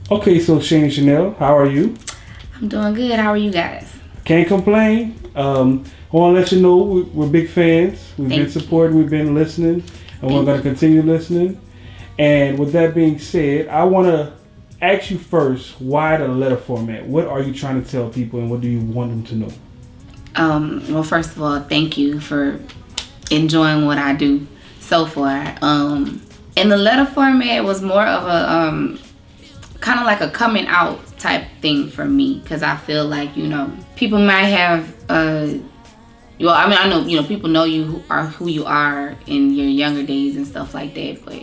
Okay, so Shani Shanell, how are you? I'm doing good. How are you guys? Can't complain. I want to let you know we're big fans. We've been supporting, we've been listening, and we're going to continue listening. And with that being said, I want to ask you first, why the letter format? What are you trying to tell people, and what do you want them to know? Well, first of all, thank you for enjoying what I do so far. And the letter format was more of a kind of like a coming out type thing for me, because I feel like, people might have I know, people know you are who you are in your younger days and stuff like that, but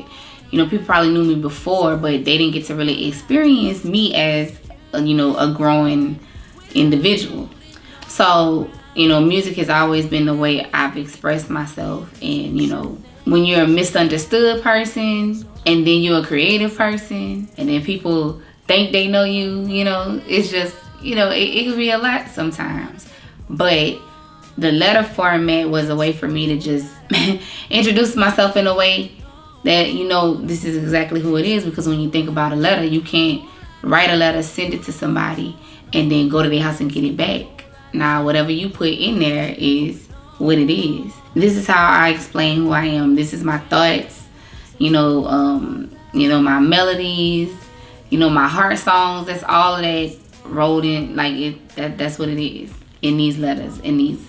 people probably knew me before, but they didn't get to really experience me as a growing individual. So music has always been the way I've expressed myself. And when you're a misunderstood person and then you're a creative person and then people think they know you, it's just, it can be a lot sometimes. But the letter format was a way for me to just introduce myself in a way that, this is exactly who it is. Because when you think about a letter, you can't write a letter, send it to somebody, and then go to their house and get it back. Now, whatever you put in there is what it is. This is how I explain who I am. This is my thoughts, my melodies, my heart songs. That's all of that rolled in. That's what it is in these letters, in these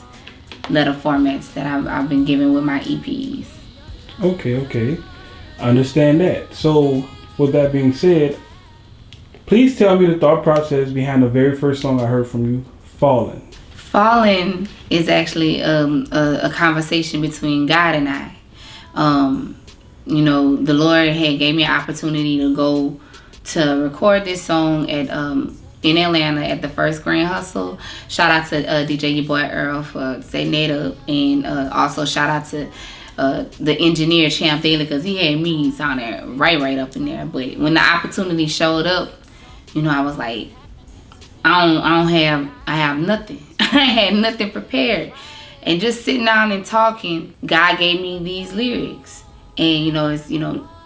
letter formats that I've been given with my EPs. Okay. I understand that. So, with that being said, please tell me the thought process behind the very first song I heard from you, Fallen. Fallen is actually a conversation between God and I. The Lord had gave me an opportunity to go to record this song at in Atlanta at the First Grand Hustle. Shout out to DJ your boy Earl for setting that up, and also shout out to the engineer Champ Daly, because he had me sounding right up in there. But when the opportunity showed up, I was like, I have nothing. I had nothing prepared. And just sitting down and talking, God gave me these lyrics. And, it's,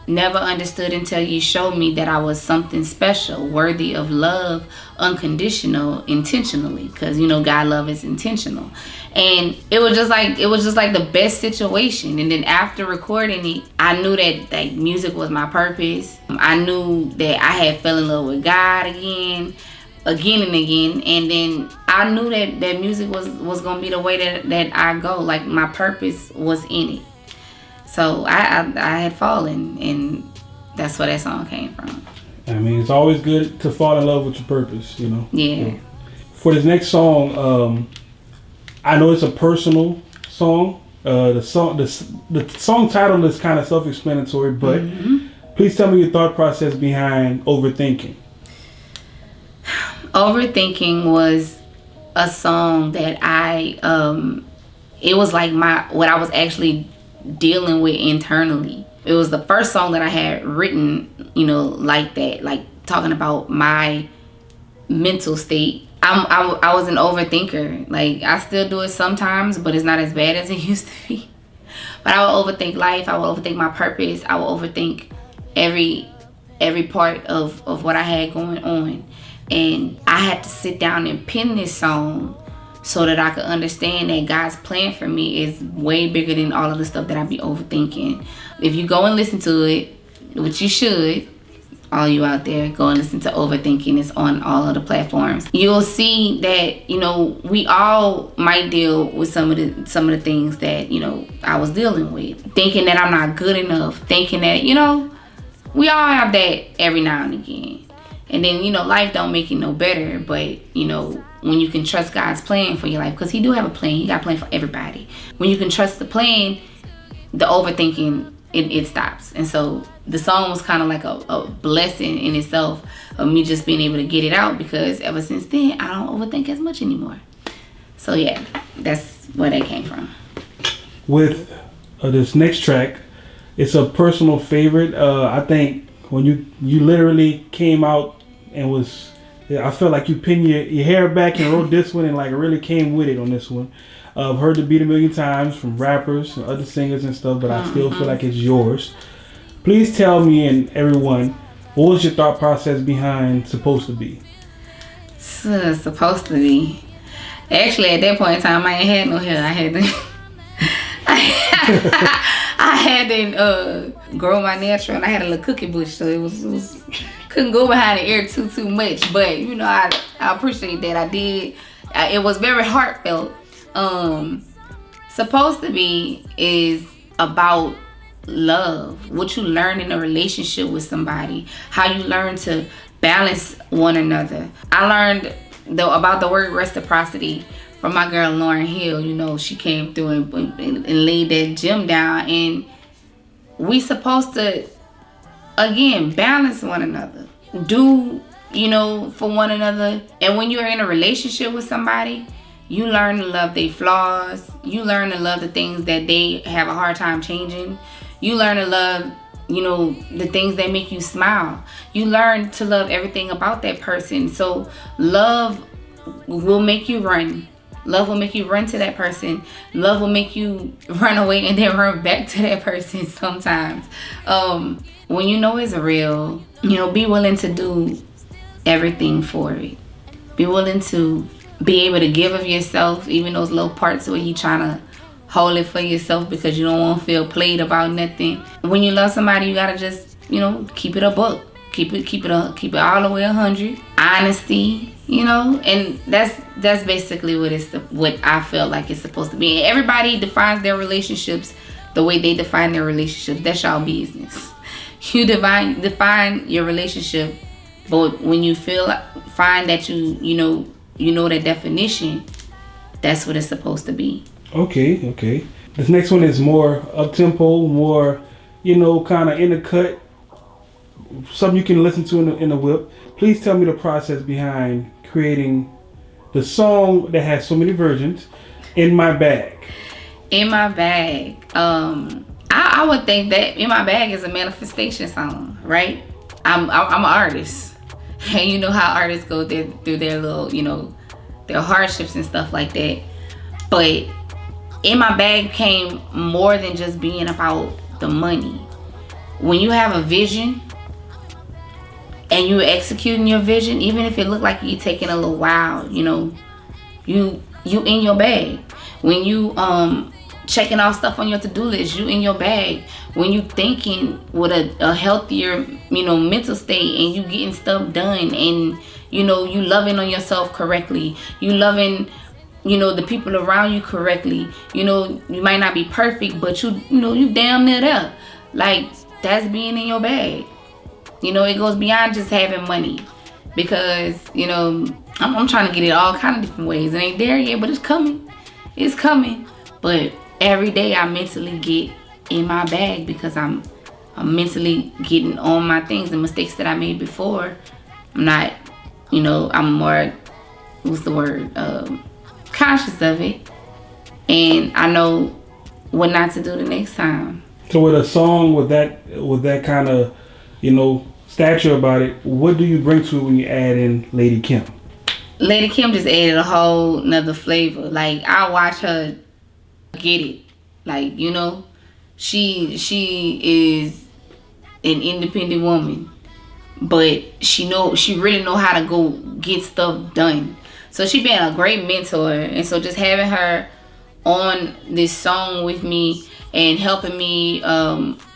never understood until you showed me that I was something special, worthy of love, unconditional, intentionally. Because, God love is intentional. And it was just like the best situation. And then after recording it, I knew that music was my purpose. I knew that I had fell in love with God again and again. And then I knew that music was going to be the way that I go. Like, my purpose was in it. So I had fallen, and that's where that song came from. I mean, it's always good to fall in love with your purpose, Yeah. For this next song, I know it's a personal song. The song title is kind of self-explanatory, but please tell me your thought process behind Overthinking. Overthinking was a song that it was like what I was actually dealing with internally. It was the first song that I had written, like that, like talking about my mental state. I was an overthinker. Like, I still do it sometimes, but it's not as bad as it used to be. But I would overthink life. I would overthink my purpose. I would overthink every part of what I had going on. And I had to sit down and pen this song so that I could understand that God's plan for me is way bigger than all of the stuff that I be overthinking. If you go and listen to it, which you should, all you out there, go and listen to Overthinking. It's on all of the platforms. You'll see that, we all might deal with some of the things that, I was dealing with. Thinking that I'm not good enough. Thinking that, we all have that every now and again. And then, life don't make it no better. But, when you can trust God's plan for your life, because he do have a plan. He got a plan for everybody. When you can trust the plan, the overthinking, it stops. And so the song was kind of like a blessing in itself of me just being able to get it out, because ever since then, I don't overthink as much anymore. So yeah, that's where that came from. With this next track, it's a personal favorite. I think when you literally came out and I felt like you pinned your hair back and wrote this one and like really came with it on this one. I've heard the beat a million times from rappers and other singers and stuff, but I still feel like it's yours. Please tell me and everyone What was your thought process behind Supposed to Be? Supposed to Be. Actually, at that point in time, I ain't had no hair. I had to, I had to grow my natural, and I had a little cookie bush, so it was couldn't go behind the ear too much. But you know, I appreciate that. I did. It was very heartfelt. Supposed to Be is about love, what you learn in a relationship with somebody, how you learn to balance one another. I learned about the word reciprocity from my girl Lauren Hill. You know, she came through and laid that gem down, and we supposed to again balance one another, do for one another. And when you're in a relationship with somebody, you learn to love their flaws, you learn to love the things that they have a hard time changing. You learn to love, the things that make you smile. You learn to love everything about that person. So love will make you run. Love will make you run to that person. Love will make you run away and then run back to that person sometimes. When you know it's real, be willing to do everything for it. Be willing to be able to give of yourself, even those little parts where you trying to hold it for yourself because you don't want to feel played about nothing. When you love somebody, you gotta just, keep it a buck. Keep it all the way 100. Honesty, and that's basically what I feel like it's supposed to be. And everybody defines their relationships the way they define their relationships. That's y'all business. You define your relationship, but when you find that you know that definition, that's what it's supposed to be. Okay. This next one is more up-tempo, more, kind of in the cut. Something you can listen to in the whip. Please tell me the process behind creating the song that has so many versions, In My Bag. In My Bag. I would think that In My Bag is a manifestation song, right? I'm an artist. And you know how artists go through their little, their hardships and stuff like that. But In My Bag came more than just being about the money. When you have a vision and you're executing your vision, even if it look like you're taking a little while, you in your bag. When you checking off stuff on your to-do list, you in your bag. When you thinking with a healthier, mental state, and you getting stuff done, and you loving on yourself correctly, you loving the people around you correctly. You might not be perfect, but you damn near there. Like, that's being in your bag. It goes beyond just having money, because I'm trying to get it all kind of different ways. It ain't there yet, but it's coming. It's coming. But every day I mentally get in my bag, because I'm mentally getting on my things, the mistakes that I made before. I'm not, I'm more, conscious of it, and I know what not to do the next time. So with a song with that kind of stature about it, what do you bring to it when you add in Lady Kim? Lady Kim just added a whole nother flavor. Like, I watch her get it. Like, she is an independent woman, but she really know how to go get stuff done. So she been a great mentor, and so just having her on this song with me and helping me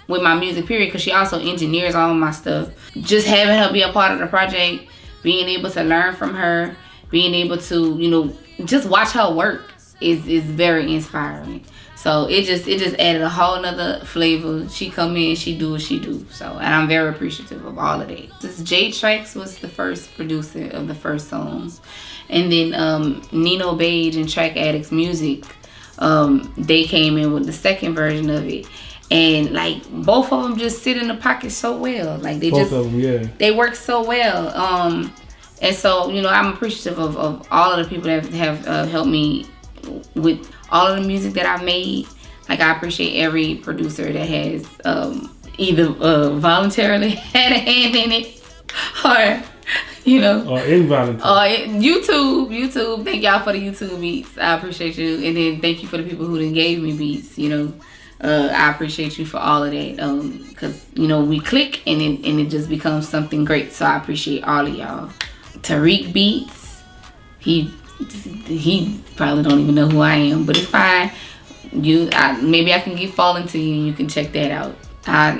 with my music period, because she also engineers all my stuff. Just having her be a part of the project, being able to learn from her, being able to just watch her work is very inspiring. So it just added a whole nother flavor. She come in, she do what she do. So, and I'm very appreciative of all of that. This J Trax was the first producer of the first song. And then Nino Beige and Track Addicts Music, they came in with the second version of it. And like, both of them just sit in the pocket so well. Like, they work so well. And so, I'm appreciative of all of the people that have helped me with all of the music that I've made. Like, I appreciate every producer that has either voluntarily had a hand in it, or or involuntary. YouTube. Thank y'all for the YouTube beats. I appreciate you. And then thank you for the people who done gave me beats. I appreciate you for all of that. Because we click and it just becomes something great. So I appreciate all of y'all. Tariq Beats, he probably don't even know who I am, but it's fine. Maybe I can fall into you and you can check that out.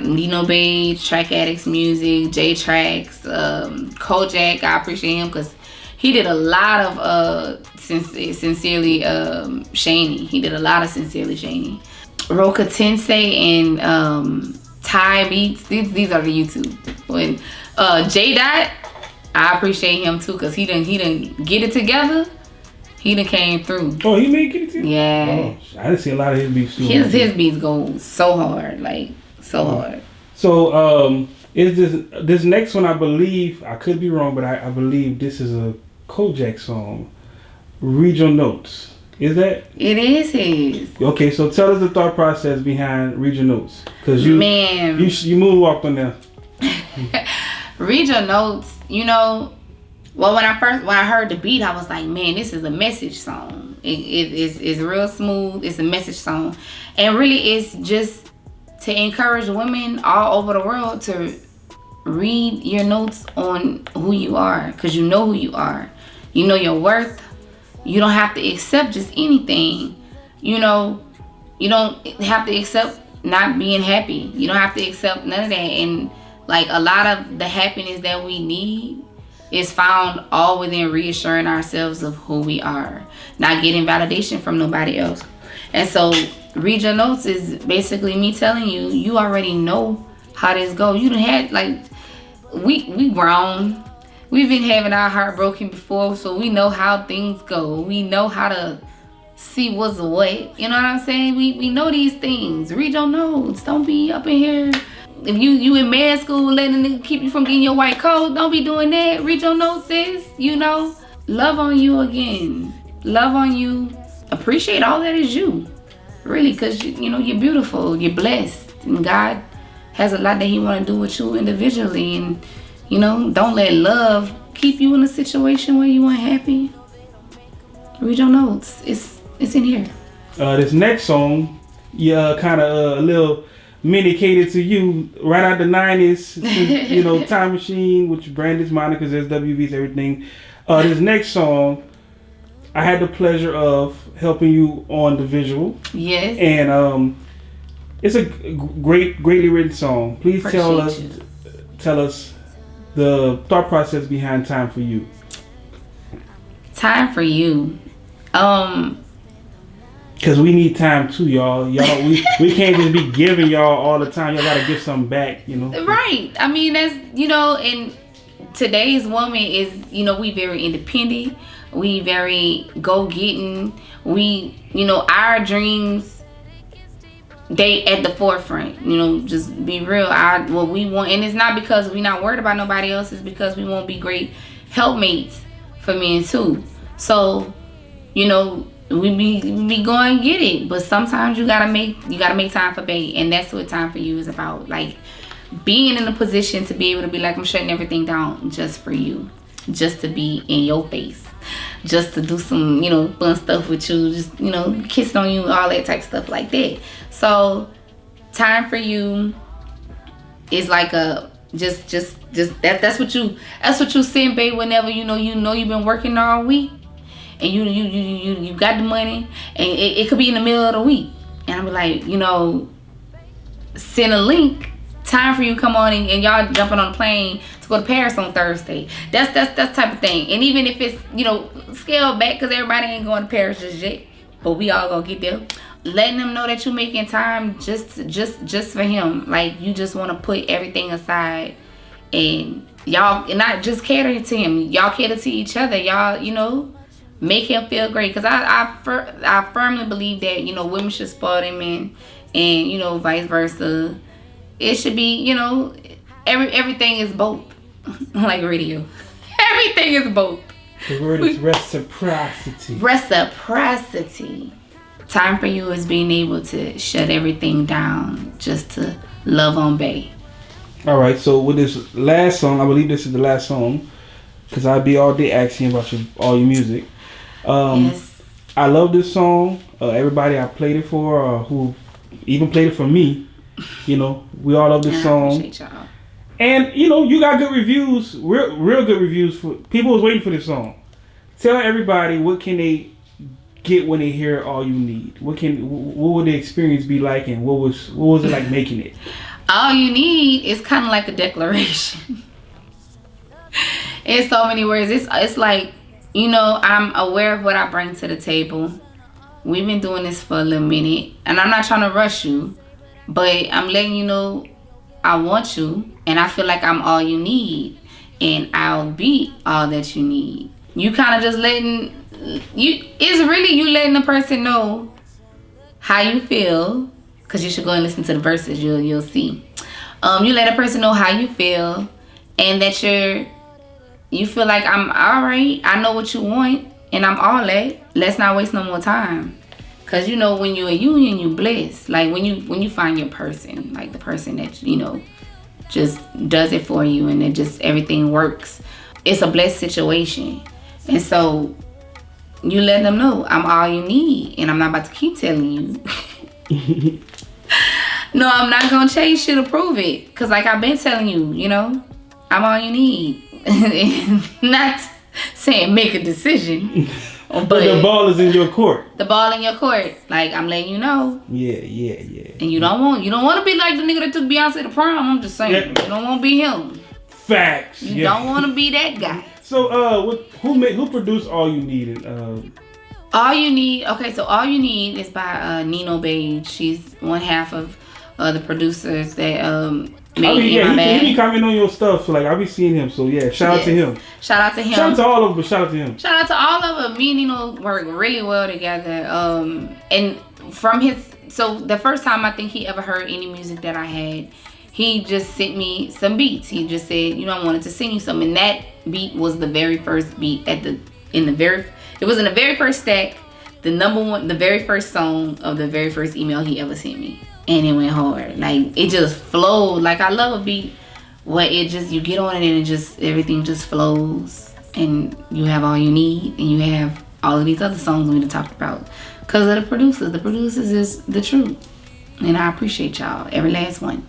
Nino Bay, Track Addicts Music, J Tracks, Kojak. I appreciate him because he did a lot of Sincerely Shani. He did a lot of Sincerely Shani. Roka Tensei and Thai Beats. These are the YouTube. When J Dot, I appreciate him too because he didn't get it together. He done came through. Oh, he made it together? Yeah. Oh, I didn't see a lot of his beats too. His beats go so hard, like so hard. So is this next one? I believe I could be wrong, but I believe this is a Kojak song. Read Your Notes. Is that? It is his. Okay, so tell us the thought process behind Read Your Notes, because you moonwalked on there. Read Your Notes. Well, when I heard the beat, I was like, man, this is a message song. It's real smooth. It's a message song, and really, it's just to encourage women all over the world to read your notes on who you are, because you know who you are. You know your worth. You don't have to accept just anything. You don't have to accept not being happy. You don't have to accept none of that. And like a lot of the happiness that we need is found all within reassuring ourselves of who we are, not getting validation from nobody else. And so Read Your Notes is basically me telling you, you already know how this go. You done had, like, we grown. We've been having our heart broken before, so we know how things go. We know how to see what's what. You know what I'm saying? We know these things. Read your notes. Don't be up in here. If you in med school letting a nigga keep you from getting your white coat, don't be doing that. Read your notes, sis. Love on you again. Love on you. Appreciate all that is you. Really, because you're beautiful. You're blessed. And God has a lot that he want to do with you individually. And don't let love keep you in a situation where you unhappy. Read your notes. It's in here. This next song, kind of a little mini catered to you right out the 90s. Time Machine, which branded monikers, SWVs, everything. This next song, I had the pleasure of helping you on the visual. Yes. And it's a greatly written song. Please tell us the thought process behind Time for You. Time for You. Because we need time too, y'all. We can't just be giving y'all all the time. Y'all gotta give something back, Right. I mean, that's, and today's woman is, we very independent. We very go-getting. Our dreams, they at the forefront. Just be real. What we want, and it's not because we're not worried about nobody else. It's because we want to be great helpmates for men too. So, we be going get it. But sometimes you gotta make time for bae, and that's what Time for You is about. Like being in a position to be able to be like, I'm shutting everything down just for you, just to be in your face, just to do some fun stuff with you, just kissing on you, all that type of stuff like that. So Time for You is like a just that's what you send bae whenever you've been working all week and you got the money, and it could be in the middle of the week, and I'll be like, send a link. Time for You, come on, and y'all jumping on a plane to go to Paris on Thursday. That's type of thing. And even if it's scaled back because everybody ain't going to Paris just yet, but we all gonna get there. Letting them know that you're making time just for him. Like you just want to put everything aside, and y'all not just cater to him. Y'all cater to each other. Y'all make him feel great. Because I firmly believe that women should spoil their men, and vice versa. It should be, everything is both. Like radio. Everything is both. The word is reciprocity. Reciprocity. Time for You is being able to shut everything down just to love on bae. All right, so with this last song, I believe this is the last song, because I'll be all day asking about all your music. Yes. I love this song. Everybody I played it for, who Even played it for me. You know, we all love this song. I appreciate y'all. And you know, you got good reviews, real good reviews. For people was waiting for this song. Tell everybody what can they get when they hear All You Need. What would the experience be like, and what was it like making it? All You Need is kind of like a declaration. In so many words, it's like, you know, I'm aware of what I bring to the table. We've been doing this for a little minute, and I'm not trying to rush you, but I'm letting you know I want you, and I feel like I'm all you need, and I'll be all that you need. You kind of just letting you letting the person know how you feel, because you should go and listen to the verses. You'll see. You let a person know how you feel, and that you feel like I'm all right. I know what you want, and I'm all that. Let's not waste no more time. Cause you know, when you're a union, you blessed. Like when you find your person, like the person that, you know, just does it for you, and it just everything works. It's a blessed situation. And so you let them know I'm all you need, and I'm not about to keep telling you. No, I'm not gonna change shit to prove it. Cause like I've been telling you, you know, I'm all you need. Not saying make a decision. But the ball is in your court. The ball in your court. Like, I'm letting you know. Yeah. And you don't want to be like the nigga that took Beyonce to prom. I'm just saying. Yeah. You don't want to be him. Facts. You don't want to be that guy. So, who produced All You Need? All You Need. Okay, so All You Need is by Nino Beige. She's one half of the producers that made In My Bag. He be commenting on your stuff. So, like, I be seeing him. So yeah, shout out to him. Shout out to him. Shout out to all of them, but shout out to him. Shout out to all of them. Me and Nino work really well together. And from so the first time I think he ever heard any music that I had, he just sent me some beats. He just said, you know, I wanted to sing you some. And that beat was the very first beat it was in the very first stack, the very first song of the very first email he ever sent me. And it went hard. Like, it just flowed. Like, I love a beat where you get on it and everything just flows. And you have all you need. And you have all of these other songs we talked about. Because of the producers. The producers is the truth. And I appreciate y'all. Every last one.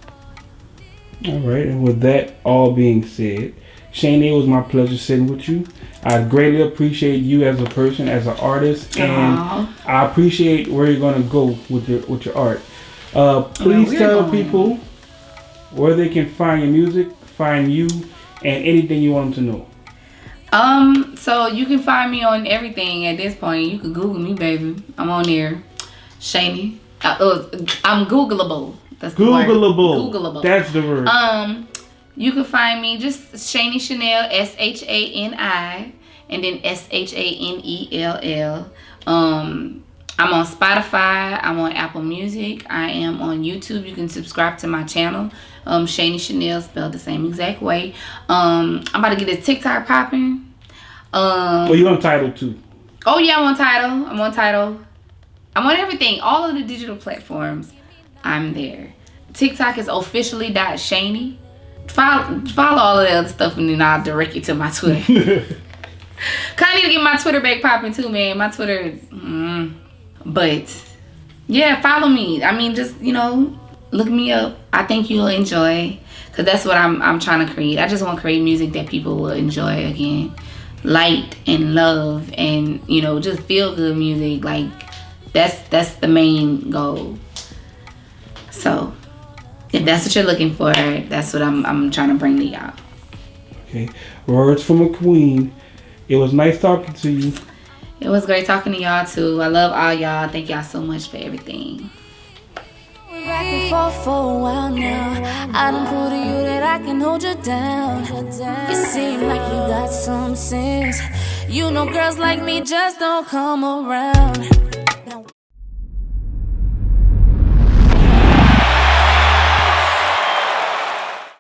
All right. And with that all being said, Shani, it was my pleasure sitting with you. I greatly appreciate you as a person, as an artist. And I appreciate where you're going to go with your art. Please tell people where they can find your music, find you, and anything you want them to know. So you can find me on everything at this point. You can Google me, baby. I'm on there. Shani. I'm Googleable. That's the word. Googleable. That's the word. You can find me just Shani Shanell, SHANI, and then SHANELL. I'm on Spotify. I'm on Apple Music. I am on YouTube. You can subscribe to my channel. Shani Shanell, spelled the same exact way. I'm about to get this TikTok popping. You on Tidal too? Oh yeah, I'm on Tidal. I'm on everything. All of the digital platforms, I'm there. TikTok is officially.shani. Follow all of the other stuff, and then I'll direct you to my Twitter. Cause I need to get my Twitter back popping too, man. My Twitter. But yeah, follow me. I mean, just, you know, look me up. I think you'll enjoy, because that's what I'm trying to create. I just want to create music that people will enjoy again. Light and love, and, you know, just feel good music. Like, that's the main goal. So if that's what you're looking for, that's what I'm trying to bring to y'all. Okay. Words from a queen. It was nice talking to you. It was great talking to y'all too. I love all y'all. Thank y'all so much for everything. We're back and forth for a while now. I done proved to you that I can hold you down. You seem like you got some sense. You know girls like me just don't come around.